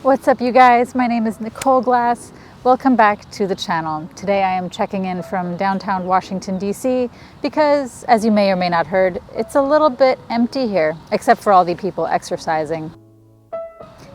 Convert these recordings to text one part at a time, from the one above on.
What's up, you guys? My name is Nicole Glass. Welcome back to the channel. Today I am checking in from downtown Washington, D.C. because, as you may or may not heard, it's a little bit empty here, except for all the people exercising.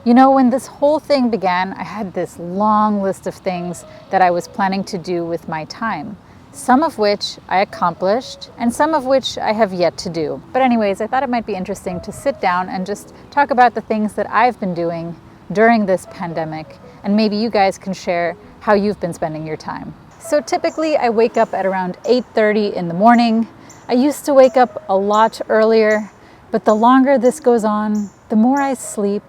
You know, when this whole thing began, I had this long list of things that I was planning to do with my time. Some of which I accomplished, and some of which I have yet to do. But anyways, I thought it might be interesting to sit down and just talk about the things that I've been doing during this pandemic, and maybe you guys can share how you've been spending your time. So typically I wake up at around 8:30 in the morning. I used to wake up a lot earlier, but the longer this goes on, the more I sleep,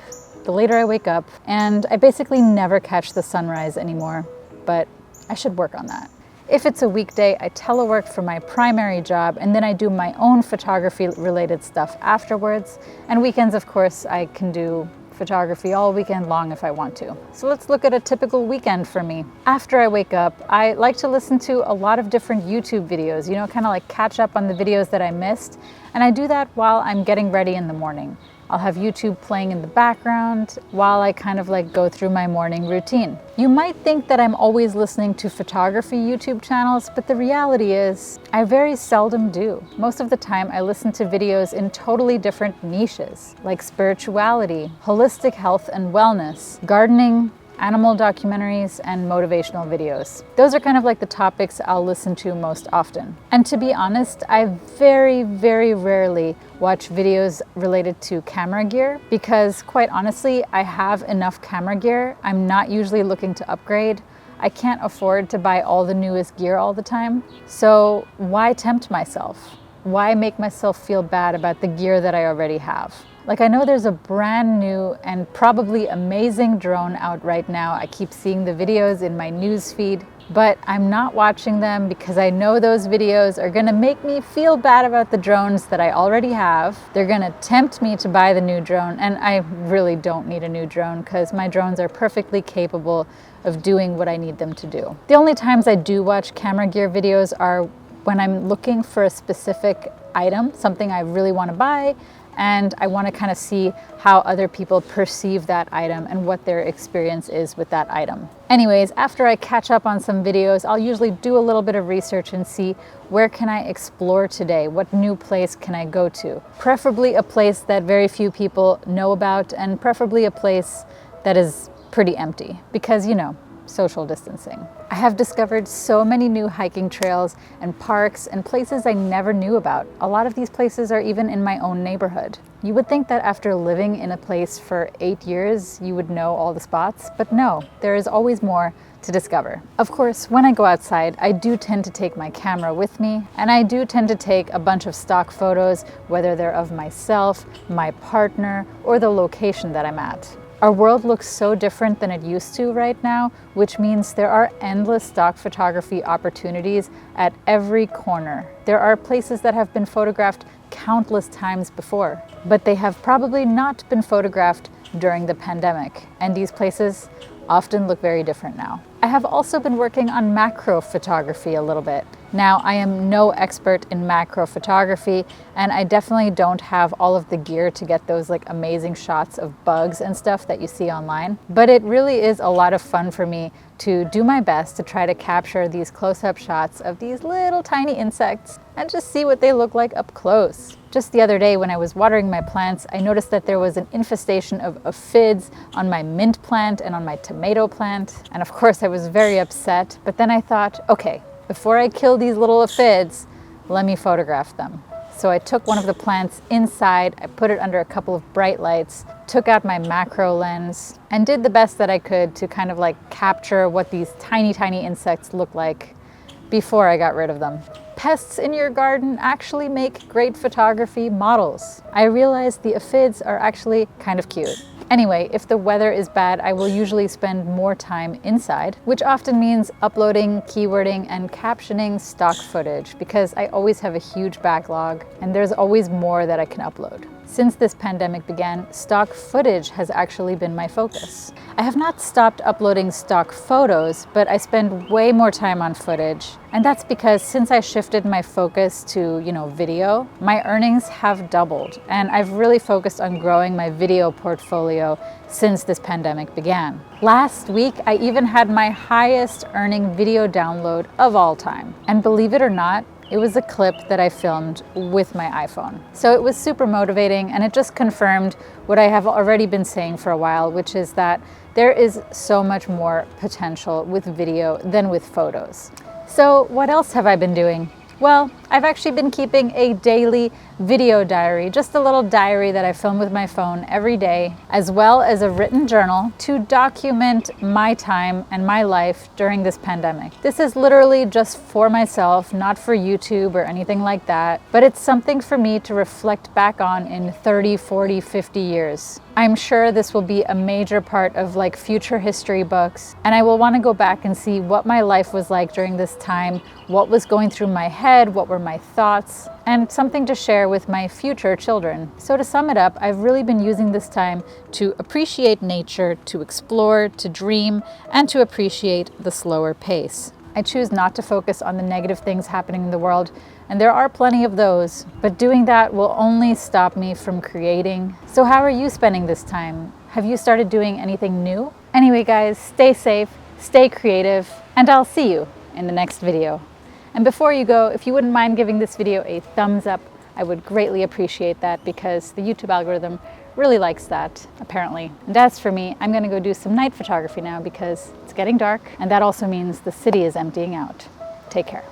the later I wake up, and I basically never catch the sunrise anymore, but I should work on that. If it's a weekday, I telework for my primary job, and then I do my own photography-related stuff afterwards. And weekends, of course, I can do photography all weekend long if I want to. So let's look at a typical weekend for me. After I wake up, I like to listen to a lot of different YouTube videos, you know, kind of like catch up on the videos that I missed. And I do that while I'm getting ready in the morning. I'll have YouTube playing in the background while I kind of like go through my morning routine. You might think that I'm always listening to photography YouTube channels, but the reality is I very seldom do. Most of the time I listen to videos in totally different niches, like spirituality, holistic health and wellness, gardening, animal documentaries, and motivational videos. Those are kind of like the topics I'll listen to most often. And to be honest, I very rarely watch videos related to camera gear because, quite honestly, I have enough camera gear. I'm not usually looking to upgrade. I can't afford to buy all the newest gear all the time. So why tempt myself? Why make myself feel bad about the gear that I already have? Like, I know there's a brand new and probably amazing drone out right now. I keep seeing the videos in my news feed, but I'm not watching them because I know those videos are gonna make me feel bad about the drones that I already have. They're gonna tempt me to buy the new drone, and I really don't need a new drone because my drones are perfectly capable of doing what I need them to do. The only times I do watch camera gear videos are when I'm looking for a specific item, something I really want to buy, and I want to kind of see how other people perceive that item and what their experience is with that item. Anyways, after I catch up on some videos, I'll usually do a little bit of research and see where can I explore today? What new place can I go to? Preferably a place that very few people know about, and preferably a place that is pretty empty because, you know, social distancing. I have discovered so many new hiking trails and parks and places I never knew about. A lot of these places are even in my own neighborhood. You would think that after living in a place for 8 years, you would know all the spots, but no, there is always more to discover. Of course, when I go outside, I do tend to take my camera with me, and I do tend to take a bunch of stock photos, whether they're of myself, my partner, or the location that I'm at. Our world looks so different than it used to right now, which means there are endless stock photography opportunities at every corner. There are places that have been photographed countless times before, but they have probably not been photographed during the pandemic, and these places often look very different now. I have also been working on macro photography a little bit. Now, I am no expert in macro photography, and I definitely don't have all of the gear to get those like amazing shots of bugs and stuff that you see online. But it really is a lot of fun for me to do my best to try to capture these close-up shots of these little tiny insects and just see what they look like up close. Just the other day when I was watering my plants, I noticed that there was an infestation of aphids on my mint plant and on my tomato plant. And of course I was very upset, but then I thought, okay, before I kill these little aphids, let me photograph them. So I took one of the plants inside, I put it under a couple of bright lights, took out my macro lens, and did the best that I could to kind of like capture what these tiny insects look like before I got rid of them. Pests in your garden actually make great photography models. I realized the aphids are actually kind of cute. Anyway, if the weather is bad, I will usually spend more time inside, which often means uploading, keywording, and captioning stock footage because I always have a huge backlog and there's always more that I can upload. Since this pandemic began, stock footage has actually been my focus. I have not stopped uploading stock photos, but I spend way more time on footage. And that's because since I shifted my focus to, video, my earnings have doubled. And I've really focused on growing my video portfolio since this pandemic began. Last week, I even had my highest earning video download of all time. And believe it or not, it was a clip that I filmed with my iPhone. So it was super motivating, and it just confirmed what I have already been saying for a while, which is that there is so much more potential with video than with photos. So what else have I been doing? Well, I've actually been keeping a daily video diary, just a little diary that I film with my phone every day, as well as a written journal to document my time and my life during this pandemic. This is literally just for myself, not for YouTube or anything like that, but it's something for me to reflect back on in 30, 40, 50 years. I'm sure this will be a major part of future history books, and I will want to go back and see what my life was like during this time, what was going through my head, what were my thoughts, and something to share with my future children. So to sum it up, I've really been using this time to appreciate nature, to explore, to dream, and to appreciate the slower pace. I choose not to focus on the negative things happening in the world, and there are plenty of those, but doing that will only stop me from creating. So how are you spending this time? Have you started doing anything new? Anyway, guys, stay safe, stay creative, and I'll see you in the next video. And before you go, if you wouldn't mind giving this video a thumbs up, I would greatly appreciate that, because the YouTube algorithm really likes that, apparently. And as for me, I'm gonna go do some night photography now because it's getting dark, and that also means the city is emptying out. Take care.